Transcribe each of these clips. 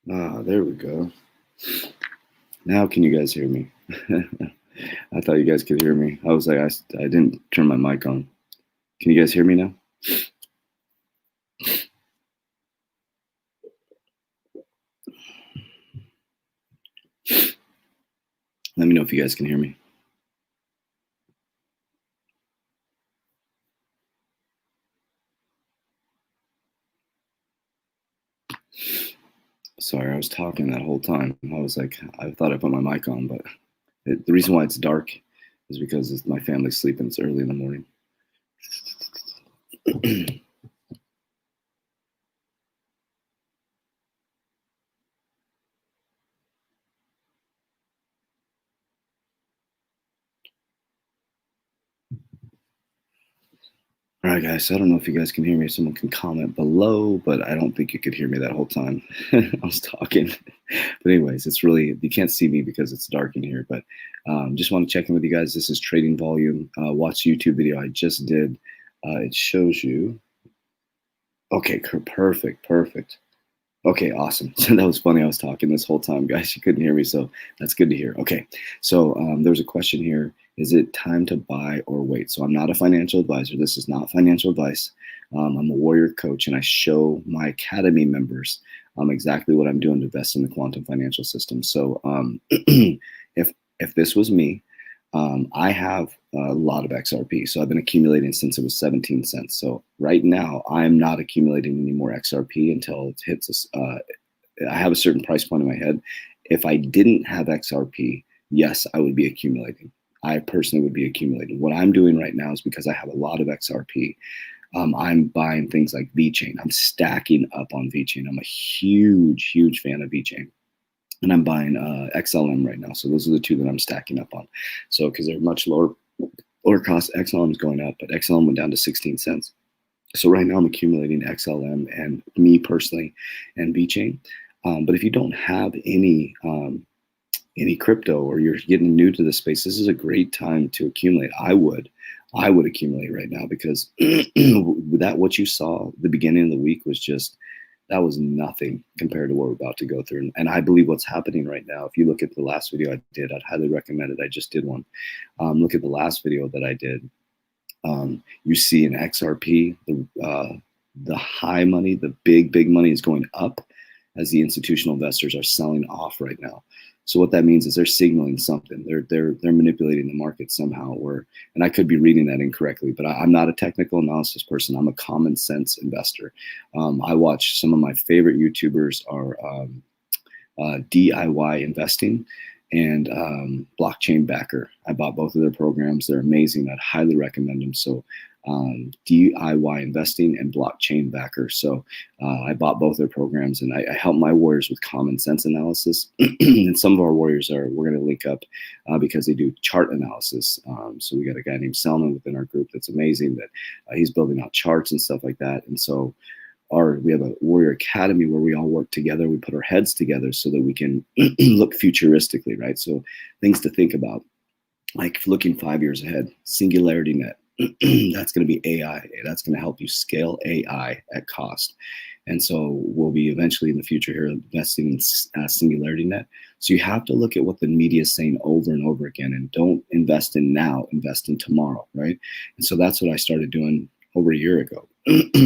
There we go. Now can you guys hear me? I thought you guys could hear me. I was like, I didn't turn my mic on. Can you guys hear me now? Let me know if you guys can hear me. Sorry, I was talking that whole time. I was like, I thought I put my mic on, but the reason why it's dark is because my family's sleeping. It's early in the morning. All right, guys. So I don't know if you guys can hear me. Someone can comment below, but I don't think you could hear me that whole time. I was talking. But anyways, it's really, you can't see me because it's dark in here. But just want to check in with you guys. This is Trading Volume. Watch the YouTube video I just did. It shows you. Okay, perfect, perfect. Okay, awesome. So that was funny. I was talking this whole time, guys. You couldn't hear me, so that's good to hear. Okay, so there's a question here. Is it time to buy or wait? So I'm not a financial advisor. This is not financial advice. I'm a warrior coach, and I show my academy members exactly what I'm doing to invest in the quantum financial system. So if this was me, I have a lot of XRP. So I've been accumulating since it was 17 cents. So right now, I'm not accumulating any more XRP until it hits I have a certain price point in my head. If I didn't have XRP, yes, I would be accumulating. I personally would be accumulating. What I'm doing right now is because I have a lot of XRP. I'm buying things like VeChain. I'm stacking up on VeChain. I'm a huge, huge fan of VeChain. And I'm buying XLM right now. So those are the two that I'm stacking up on. So because they're much lower cost, XLM is going up, but XLM went down to 16 cents. So right now I'm accumulating XLM and me personally and VeChain. But if you don't have any crypto or you're getting new to the space, this is a great time to accumulate. I would accumulate right now because what you saw at the beginning of the week was just, that was nothing compared to what we're about to go through. And I believe what's happening right now, if you look at the last video I did, I'd highly recommend it. I just did one. Look at the last video that I did. You see in XRP, the high money, the big money is going up as the institutional investors are selling off right now. So what that means is they're signaling something. They're manipulating the market somehow. And I could be reading that incorrectly, but I'm not a technical analysis person. I'm a common sense investor. I watch some of my favorite YouTubers are DIY Investing and Blockchain Backer. I bought both of their programs. They're amazing. I'd highly recommend them. So DIY Investing and Blockchain Backer. So I bought both their programs, and I help my warriors with common sense analysis. And some of our warriors we're going to link up because they do chart analysis. So we got a guy named Selman within our group that's amazing, that he's building out charts and stuff like that. And so we have a warrior academy where we all work together. We put our heads together so that we can look futuristically, right? So things to think about, like looking 5 years ahead, Singularity Net. That's going to be AI. That's going to help you scale AI at cost. And so we'll be eventually in the future here investing in Singularity Net. So you have to look at what the media is saying over and over again, and don't invest in now, invest in tomorrow, right? And so that's what I started doing over a year ago.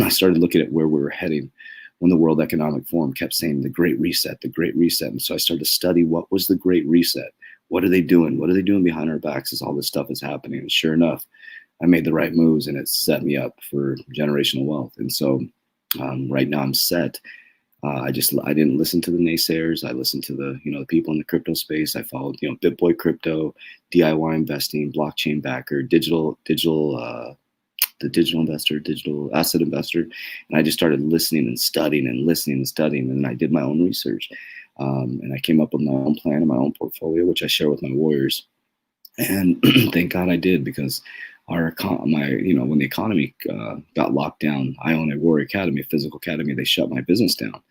I started looking at where we were heading when the World Economic Forum kept saying the Great Reset, the Great Reset. And so I started to study what was the Great Reset. What are they doing? What are they doing behind our backs as all this stuff is happening? And sure enough, I made the right moves, and it set me up for generational wealth. And so right now I'm set. I didn't listen to the naysayers. I listened to the people in the crypto space. I followed BitBoy Crypto, DIY Investing, Blockchain Backer, the digital investor, digital asset investor. And I just started listening and studying and listening and studying. And I did my own research. And I came up with my own plan and my own portfolio, which I share with my warriors. And thank God I did, because when the economy got locked down, I own a warrior academy, a physical academy. They shut my business down.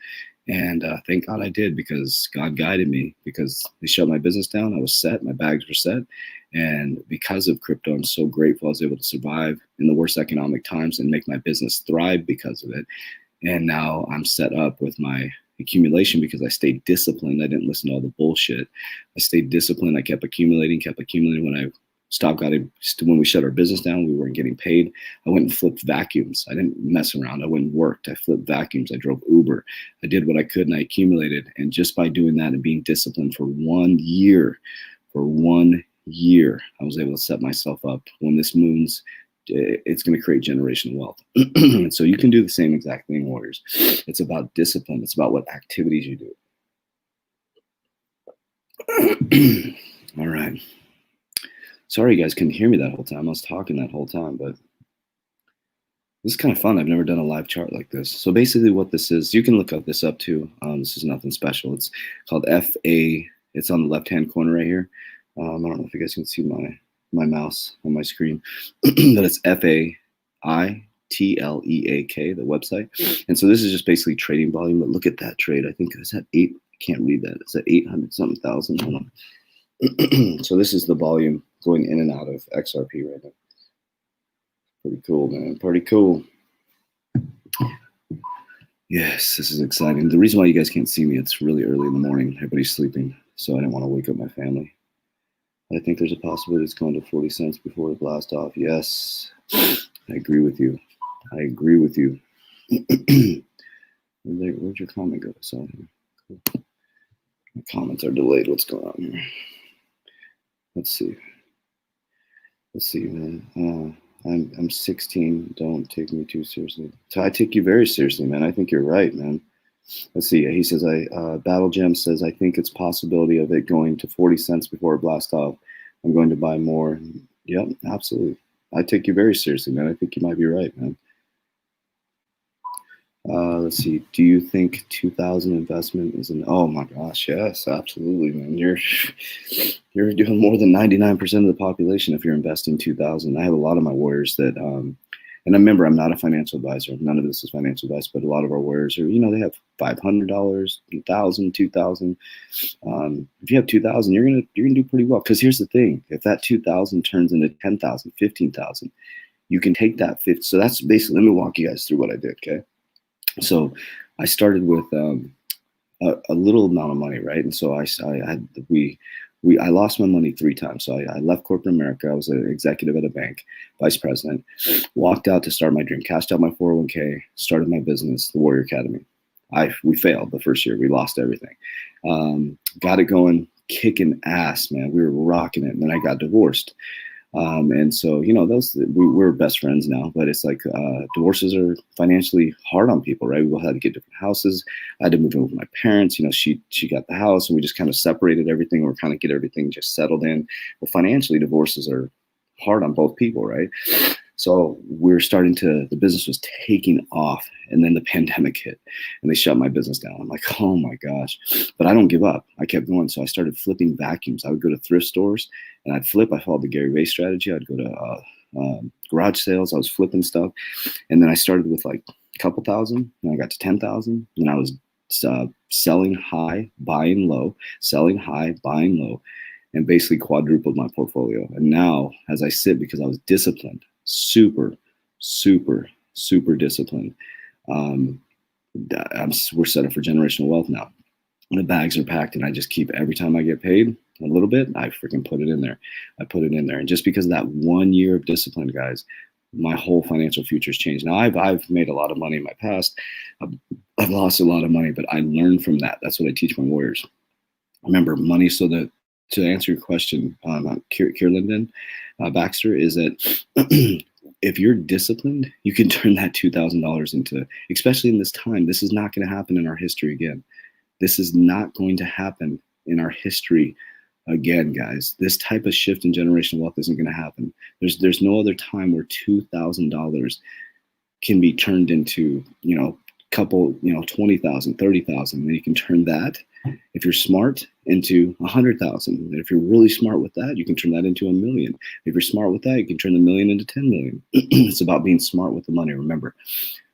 And thank God I did, because God guided me, because they shut my business down. I was set. My bags were set. And because of crypto, I'm so grateful I was able to survive in the worst economic times and make my business thrive because of it. And now I'm set up with my accumulation because I stayed disciplined. I didn't listen to all the bullshit. I stayed disciplined. I kept accumulating. When I when we shut our business down, we weren't getting paid. I went and flipped vacuums. I didn't mess around. I went and worked. I flipped vacuums. I drove Uber. I did what I could and I accumulated. And just by doing that and being disciplined for 1 year, I was able to set myself up. When this moons, it's going to create generational wealth. So you can do the same exact thing, warriors. It's about discipline. It's about what activities you do. All right. Sorry, you guys couldn't hear me that whole time. I was talking that whole time, but this is kind of fun. I've never done a live chart like this. So basically what this is, you can look this up too. This is nothing special. It's called FA. It's on the left-hand corner right here. I don't know if you guys can see my mouse on my screen, but it's FAITLEAK, the website. And so this is just basically trading volume. But look at that trade. I think it's at 8. I can't read that. It's at 800 something thousand. Hold on. So this is the volume going in and out of XRP right now. Pretty cool, man. Pretty cool. Yes, this is exciting. The reason why you guys can't see me, it's really early in the morning. Everybody's sleeping, so I didn't want to wake up my family. I think there's a possibility it's going to 40 cents before the blast off. Yes, I agree with you. I agree with you. Where'd your comment go? So cool. My comments are delayed. What's going on here? Let's see. Let's see, man. I'm 16. Don't take me too seriously. I take you very seriously, man. I think you're right, man. Let's see. He says, Battle Gem says, I think it's possibility of it going to 40 cents before it blast off. I'm going to buy more. Yep, absolutely. I take you very seriously, man. I think you might be right, man. Let's see. Do you think 2,000 investment is an? Oh my gosh, yes, absolutely, man. You're doing more than 99% of the population if you're investing 2,000. I have a lot of my warriors that, and remember, I'm not a financial advisor. None of this is financial advice, but a lot of our warriors are, they have $500, $1,000, $2,000. If you have 2,000, you're gonna do pretty well. Because here's the thing: if that 2,000 turns into 10,000, 15,000, you can take that 50. So that's basically. Let me walk you guys through what I did. Okay. So I started with a little amount of money, right? And so I lost my money 3 times. So I left corporate America. I was an executive at a bank, vice president, walked out to start my dream, cashed out my 401k, started my business, the Warrior Academy. We failed the first year. We lost everything. Got it going, kicking ass, man. We were rocking it. And then I got divorced. And so, we're best friends now, but it's like divorces are financially hard on people, right? We both had to get different houses. I had to move in with my parents. She got the house, and we just kind of separated everything. We're kind of get everything just settled in. Well, financially, divorces are hard on both people, right? So the business was taking off, and then the pandemic hit and they shut my business down. I'm like, oh my gosh, but I don't give up. I kept going. So I started flipping vacuums. I would go to thrift stores and I'd flip. I followed the Gary Vee strategy. I'd go to garage sales. I was flipping stuff. And then I started with like a couple thousand, and I got to 10,000. And I was selling high, buying low, selling high, buying low, and basically quadrupled my portfolio. And now as I sit, because I was disciplined, super disciplined. We're set up for generational wealth now. The bags are packed, and I just keep, every time I get paid a little bit, I freaking put it in there. And just because of that 1 year of discipline, guys, my whole financial future's changed. Now I've made a lot of money in my past. I've lost a lot of money, but I learned from that. That's what I teach my warriors. Remember, money, so that to answer your question, Kierlinden Baxter, is that if you're disciplined, you can turn that $2,000 into, especially in this time, this is not going to happen in our history again. This is not going to happen in our history again, guys. This type of shift in generational wealth isn't going to happen. There's no other time where $2,000 can be turned into, couple, 20,000, 30,000. And you can turn that, if you're smart, into 100,000. And if you're really smart with that, you can turn that into 1 million. If you're smart with that, you can turn the million into 10 million. It's about being smart with the money. Remember,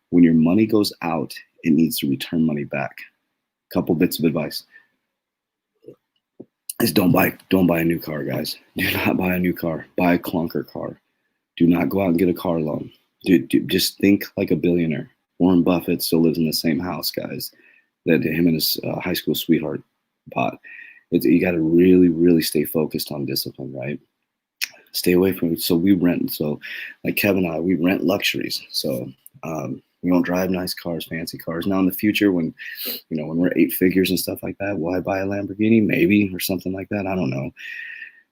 when your money goes out, it needs to return money back. Couple bits of advice is don't buy a new car, guys. Do not buy a new car. Buy a clunker car. Do not go out and get a car loan. Just think like a billionaire. Warren Buffett still lives in the same house, guys. that him and his high school sweetheart bought. You got to really, really stay focused on discipline, right? Stay away from it. So we rent. So like Kevin and I, we rent luxuries. So we don't drive nice cars, fancy cars. Now in the future, when when we're 8 figures and stuff like that, will I buy a Lamborghini? Maybe, or something like that. I don't know.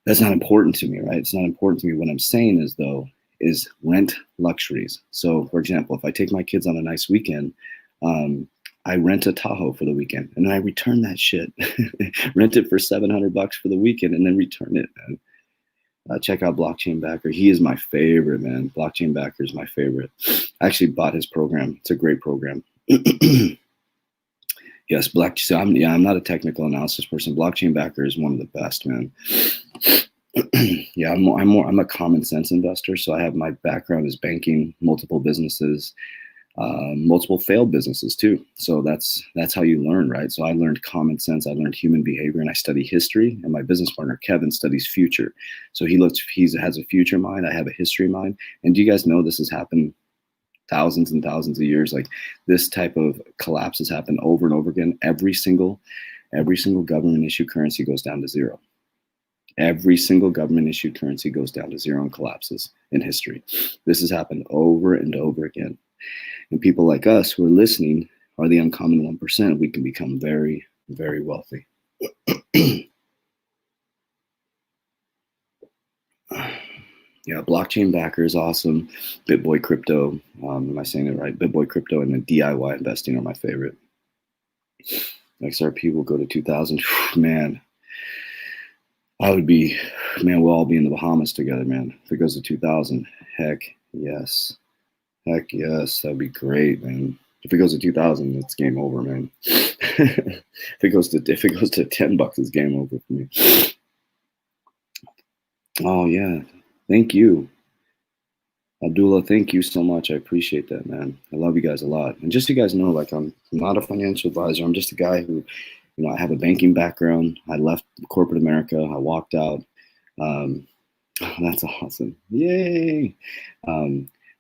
That's not important to me, right? It's not important to me. What I'm saying is rent luxuries. So for example, if I take my kids on a nice weekend, I rent a Tahoe for the weekend and then I return that shit. Rent it for $700 for the weekend and then return it, man. Check out Blockchain Backer. He is my favorite, man. Blockchain Backer is my favorite. I actually bought his program. It's a great program. Yes, I'm not a technical analysis person. Blockchain Backer is one of the best, man. Yeah, I'm a common sense investor. So I have, my background is banking, multiple businesses, multiple failed businesses too. So that's how you learn, right? So I learned common sense, I learned human behavior, and I study history. And my business partner Kevin studies future. So he has a future mind. I have a history mind. And do you guys know this has happened thousands and thousands of years? Like this type of collapse has happened over and over again. Every single government issued currency goes down to zero. Every single government issued currency goes down to zero and collapses in history. This has happened over and over again. And people like us who are listening are the uncommon 1%. We can become very, very wealthy. Yeah, Blockchain Backer is awesome. BitBoy Crypto, am I saying it right? BitBoy Crypto and then DIY investing are my favorite. XRP will go to 2000. Man, we'll all be in the Bahamas together, man. If it goes to 2000, heck yes. Heck yes, that'd be great, man. If it goes to 2000, it's game over, man. if it goes to $10, it's game over for me. Oh yeah, thank you, Abdullah. Thank you so much. I appreciate that, man. I love you guys a lot. And just so you guys know, like I'm not a financial advisor. I'm just a guy who, I have a banking background. I left corporate America. I walked out. That's awesome. Yay.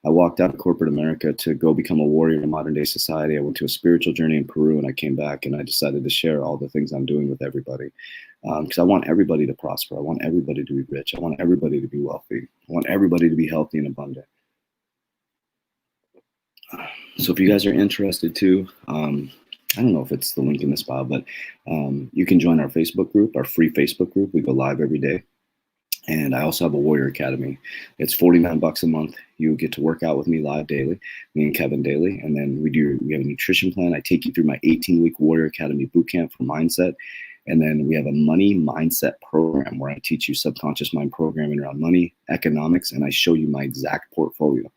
I walked out of corporate America to go become a warrior in modern day society. I went to a spiritual journey in Peru and I came back and I decided to share all the things I'm doing with everybody. Because I want everybody to prosper. I want everybody to be rich. I want everybody to be wealthy. I want everybody to be healthy and abundant. So if you guys are interested too, I don't know if it's the link in this file, but you can join our Facebook group, our free Facebook group. We go live every day. And I also have a Warrior Academy. It's $49 a month. You get to work out with me live daily, me and Kevin daily. And then we have a nutrition plan. I take you through my 18-week Warrior Academy bootcamp for mindset. And then we have a money mindset program where I teach you subconscious mind programming around money, economics, and I show you my exact portfolio.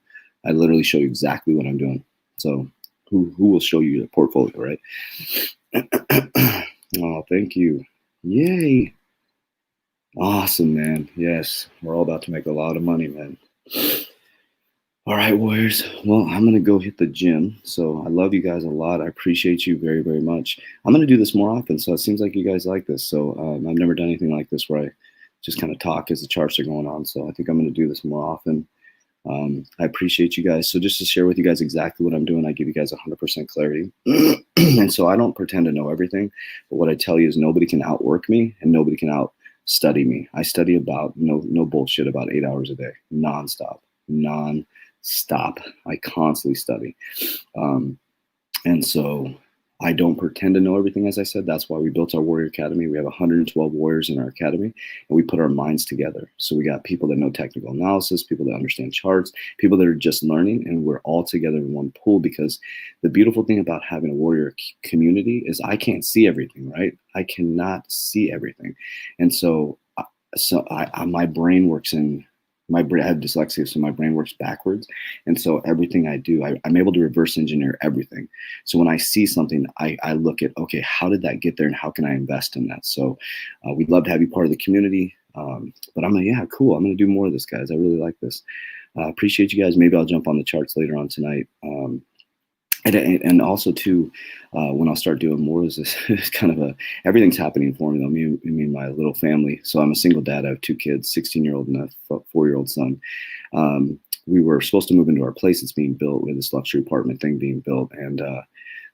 I literally show you exactly what I'm doing. So who will show you the portfolio, right? Oh, thank you. Yay. Awesome, man. Yes, we're all about to make a lot of money, man. All right, Warriors. Well, I'm going to go hit the gym. So I love you guys a lot. I appreciate you very, very much. I'm going to do this more often. So it seems like you guys like this. So I've never done anything like this where I just kind of talk as the charts are going on. So I think I'm going to do this more often. I appreciate you guys. So just to share with you guys exactly what I'm doing, I give you guys 100% clarity. And so I don't pretend to know everything. But what I tell you is nobody can outwork me and nobody can study me. I study about no bullshit about 8 hours a day, nonstop. I constantly study. And so I don't pretend to know everything, as I said. That's why we built our Warrior Academy. We have 112 warriors in our academy, and we put our minds together. So we got people that know technical analysis, people that understand charts, people that are just learning, and we're all together in one pool. Because the beautiful thing about having a warrior community is I can't see everything, right? I cannot see everything. And so my brain works in I have dyslexia, so my brain works backwards. And so everything I do, I'm able to reverse engineer everything. So when I see something, I look at, okay, how did that get there and how can I invest in that? So we'd love to have you part of the community. But I'm like, yeah, cool. I'm going to do more of this, guys. I really like this. Appreciate you guys. Maybe I'll jump on the charts later on tonight. And also too, when I'll start doing more is this is kind of everything's happening for me though. Me and my little family. So I'm a single dad. I have 2 kids, 16-year-old and a 4-year-old son. We were supposed to move into our place. It's being built with this luxury apartment thing being built. And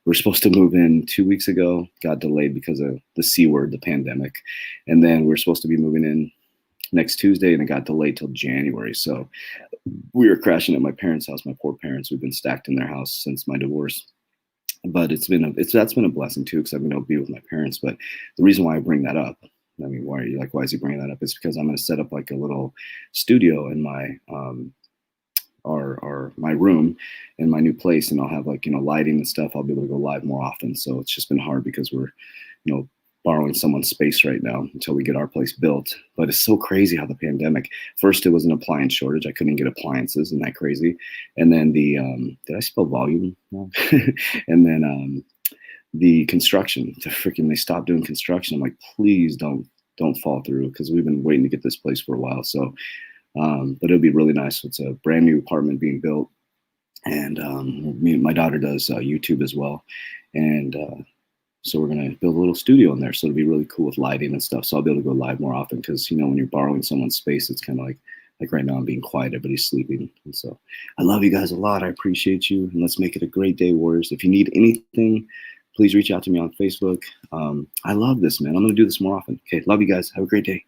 we're supposed to move in 2 weeks ago, got delayed because of the C word, the pandemic. And then we're supposed to be moving in next Tuesday, and it got delayed till January. So we were crashing at my parents' house, my poor parents. We've been stacked in their house since my divorce. But that's been a blessing too, because I've been able to be with my parents. But the reason why I bring that up, I mean, why is he bringing that up? It's because I'm going to set up like a little studio in my my room in my new place, and I'll have like, lighting and stuff. I'll be able to go live more often. So it's just been hard because we're, borrowing someone's space right now until we get our place built. But it's so crazy how the pandemic, first it was an appliance shortage. I couldn't get appliances. Isn't that crazy? And then did I spell volume wrong? And then the construction, they stopped doing construction. I'm like, please don't fall through, because we've been waiting to get this place for a while. So, but it'll be really nice. It's a brand new apartment being built. And my daughter does YouTube as well. And so we're going to build a little studio in there. So it'll be really cool with lighting and stuff. So I'll be able to go live more often, because, when you're borrowing someone's space, it's kind of like right now I'm being quiet, everybody's sleeping. And so I love you guys a lot. I appreciate you. And let's make it a great day, Warriors. If you need anything, please reach out to me on Facebook. I love this, man. I'm going to do this more often. Okay. Love you guys. Have a great day.